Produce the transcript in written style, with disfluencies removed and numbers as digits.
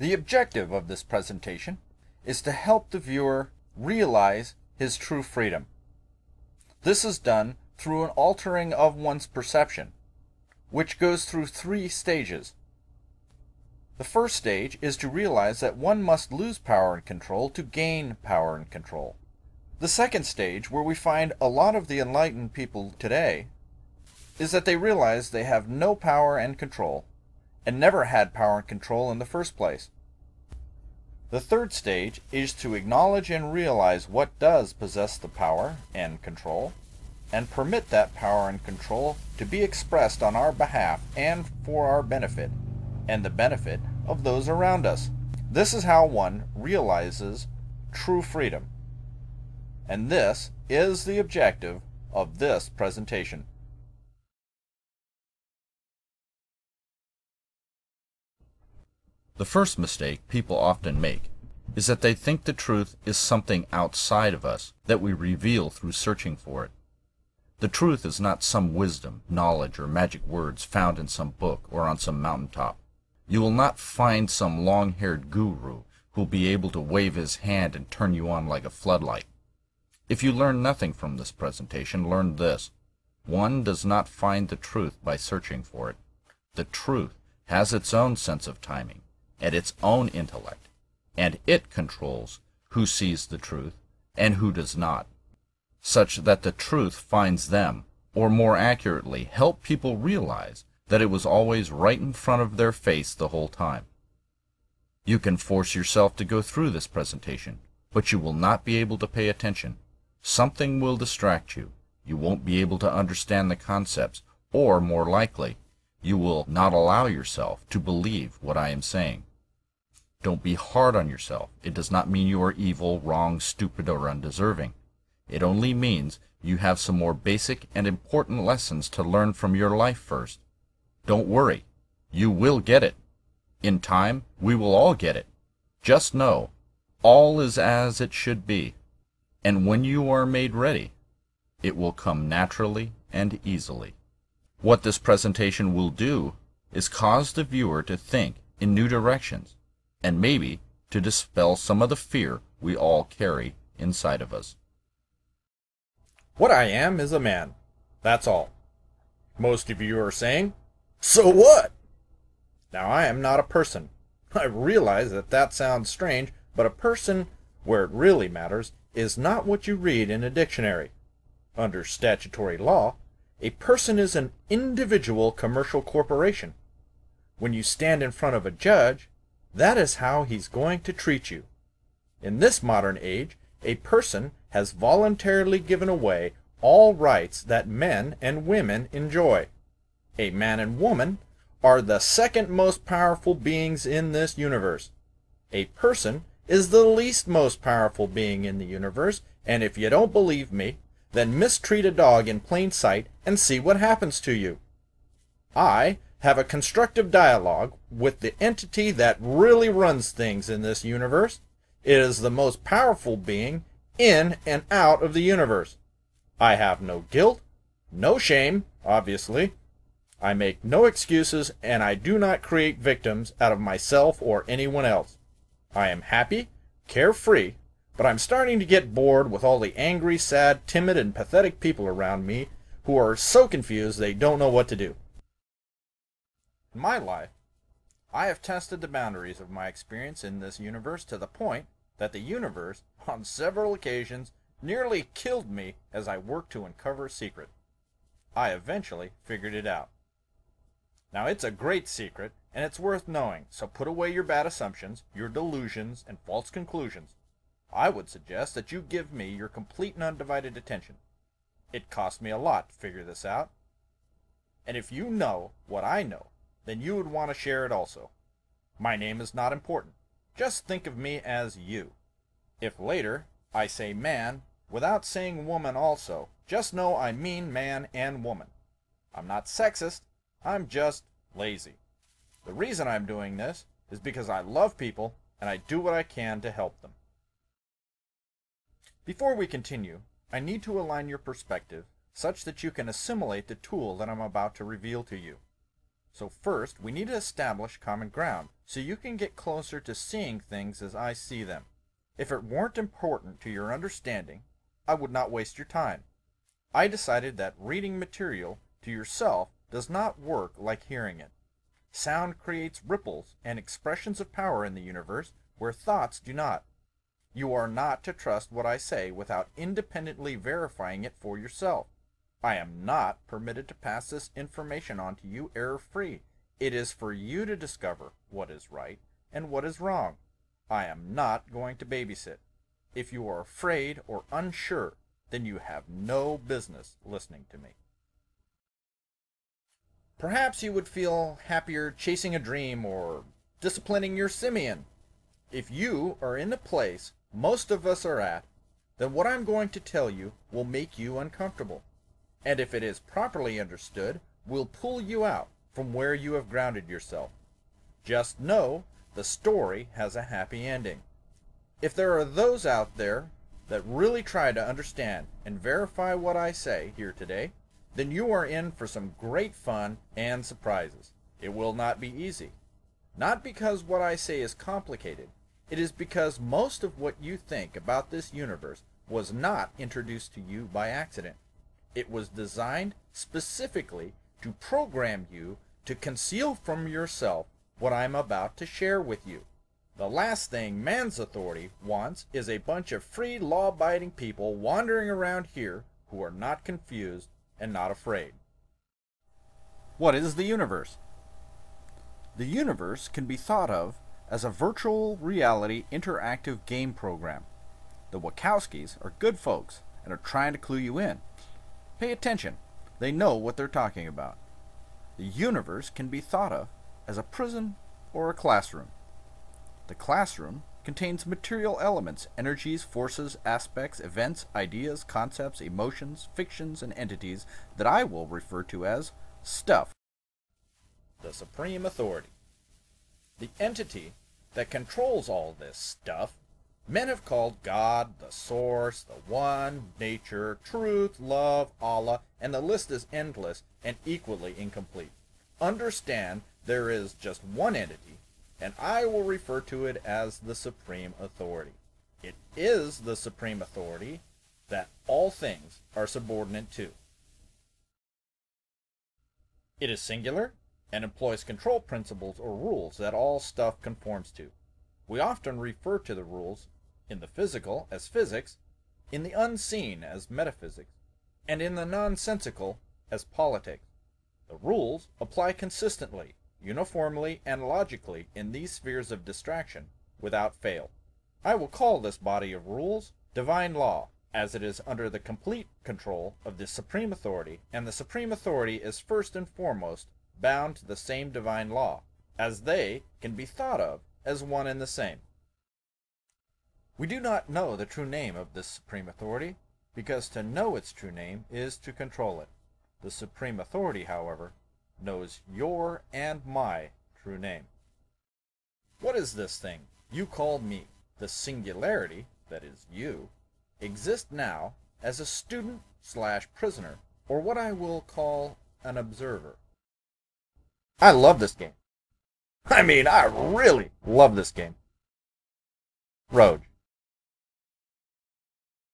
The objective of this presentation is to help the viewer realize his true freedom. This is done through an altering of one's perception, which goes through 3 stages. The first stage is to realize that one must lose power and control to gain power and control. The second stage, where we find a lot of the enlightened people today, is that they realize they have no power and control, and never had power and control in the first place. The third stage is to acknowledge and realize what does possess the power and control, and permit that power and control to be expressed on our behalf and for our benefit, and the benefit of those around us. This is how one realizes true freedom. And this is the objective of this presentation. The first mistake people often make is that they think the truth is something outside of us that we reveal through searching for it. The truth is not some wisdom, knowledge, or magic words found in some book or on some mountaintop. You will not find some long-haired guru who will be able to wave his hand and turn you on like a floodlight. If you learn nothing from this presentation, learn this. One does not find the truth by searching for it. The truth has its own sense of timing and its own intellect, and it controls who sees the truth and who does not, such that the truth finds them, or more accurately, help people realize that it was always right in front of their face the whole time. You can force yourself to go through this presentation, but you will not be able to pay attention. Something will distract you. You won't be able to understand the concepts, or, more likely, you will not allow yourself to believe what I am saying. Don't be hard on yourself. It does not mean you are evil, wrong, stupid, or undeserving. It only means you have some more basic and important lessons to learn from your life first. Don't worry. You will get it. In time, we will all get it. Just know, all is as it should be. And when you are made ready, it will come naturally and easily. What this presentation will do is cause the viewer to think in new directions, and maybe to dispel some of the fear we all carry inside of us. What I am is a man. That's all. Most of you are saying, so what? Now I am not a person. I realize that sounds strange, but a person, where it really matters, is not what you read in a dictionary. Under statutory law, a person is an individual commercial corporation. When you stand in front of a judge, that is how he's going to treat you. In this modern age, a person has voluntarily given away all rights that men and women enjoy. A man and woman are the second most powerful beings in this universe. A person is the least most powerful being in the universe, and if you don't believe me, then mistreat a dog in plain sight and see what happens to you. I have a constructive dialogue with the entity that really runs things in this universe. It is the most powerful being in and out of the universe. I have no guilt, no shame, obviously. I make no excuses, and I do not create victims out of myself or anyone else. I am happy, carefree, but I'm starting to get bored with all the angry, sad, timid, and pathetic people around me who are so confused they don't know what to do. In my life, I have tested the boundaries of my experience in this universe to the point that the universe, on several occasions, nearly killed me as I worked to uncover a secret. I eventually figured it out. Now, it's a great secret, and it's worth knowing, so put away your bad assumptions, your delusions, and false conclusions. I would suggest that you give me your complete and undivided attention. It cost me a lot to figure this out. And if you know what I know, then you would want to share it also. My name is not important. Just think of me as you. If later I say man without saying woman also, just know I mean man and woman. I'm not sexist, I'm just lazy. The reason I'm doing this is because I love people and I do what I can to help them. Before we continue, I need to align your perspective such that you can assimilate the tool that I'm about to reveal to you. So first, we need to establish common ground so you can get closer to seeing things as I see them. If it weren't important to your understanding, I would not waste your time. I decided that reading material to yourself does not work like hearing it. Sound creates ripples and expressions of power in the universe where thoughts do not. You are not to trust what I say without independently verifying it for yourself. I am not permitted to pass this information on to you error-free. It is for you to discover what is right and what is wrong. I am not going to babysit. If you are afraid or unsure, then you have no business listening to me. Perhaps you would feel happier chasing a dream or disciplining your simian. If you are in the place most of us are at, then what I'm going to tell you will make you uncomfortable. And if it is properly understood, will pull you out from where you have grounded yourself. Just know the story has a happy ending. If there are those out there that really try to understand and verify what I say here today, then you are in for some great fun and surprises. It will not be easy. Not because what I say is complicated. It is because most of what you think about this universe was not introduced to you by accident. It was designed specifically to program you to conceal from yourself what I'm about to share with you. The last thing man's authority wants is a bunch of free, law-abiding people wandering around here who are not confused and not afraid. What is the universe? The universe can be thought of as a virtual reality interactive game program. The Wachowskis are good folks and are trying to clue you in. Pay attention. They know what they're talking about. The universe can be thought of as a prison or a classroom. The classroom contains material elements, energies, forces, aspects, events, ideas, concepts, emotions, fictions, and entities that I will refer to as stuff. The supreme authority. The entity that controls all this stuff, men have called God, the source, the one, nature, truth, love, Allah, and the list is endless and equally incomplete. Understand there is just one entity, and I will refer to it as the supreme authority. It is the supreme authority that all things are subordinate to. It is singular and employs control principles or rules that all stuff conforms to. We often refer to the rules in the physical as physics, in the unseen as metaphysics, and in the nonsensical as politics. The rules apply consistently, uniformly, and logically in these spheres of distraction without fail. I will call this body of rules divine law, as it is under the complete control of the supreme authority, and the supreme authority is first and foremost bound to the same divine law, as they can be thought of as one and the same. We do not know the true name of this supreme authority, because to know its true name is to control it. The supreme authority, however, knows your and my true name. What is this thing you called me? The singularity, that is you, exists now as a student/prisoner, or what I will call an observer. I love this game. I really love this game. Rogue.